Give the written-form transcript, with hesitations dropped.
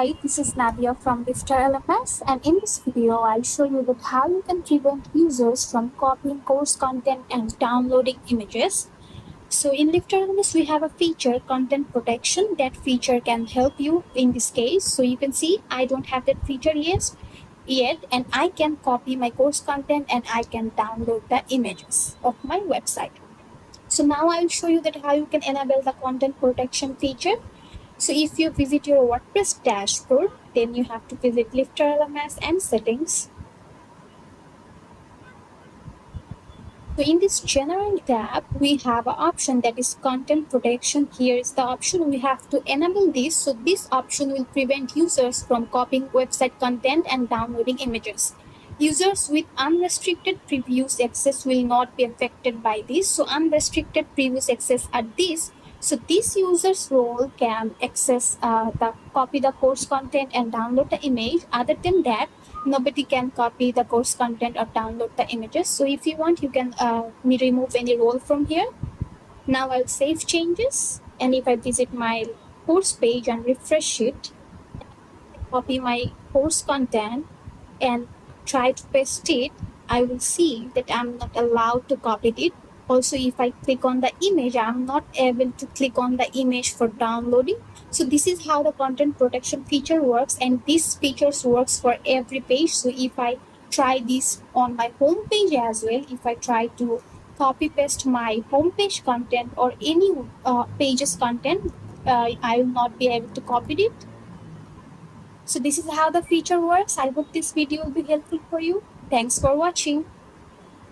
Hi, this is Nadia from LifterLMS, and in this video, I'll show you that how you can prevent users from copying course content and downloading images. So in LifterLMS, we have a feature, content protection. That feature can help you in this case. So you can see I don't have that feature yet, and I can copy my course content and I can download the images of my website. So now I'll show you that how you can enable the content protection feature. So if you visit your WordPress dashboard, then you have to visit LifterLMS and settings. So in this general tab, we have an option that is content protection. Here is the option. We have to enable this. So this option will prevent users from copying website content and downloading images. Users with unrestricted previous access will not be affected by this. So unrestricted previous access are this. So this user's role can access copy the course content and download the image. Other than that, nobody can copy the course content or download the images. So if you want, you can remove any role from here. Now I'll save changes, and if I visit my course page and refresh it, copy my course content and try to paste it, I will see that I'm not allowed to copy it. Also, if I click on the image, I'm not able to click on the image for downloading. So this is how the content protection feature works, and this features works for every page. So if I try this on my home page as well, if I try to copy paste my home page content or any pages content, I will not be able to copy it. So this is how the feature works. I hope this video will be helpful for you. Thanks for watching.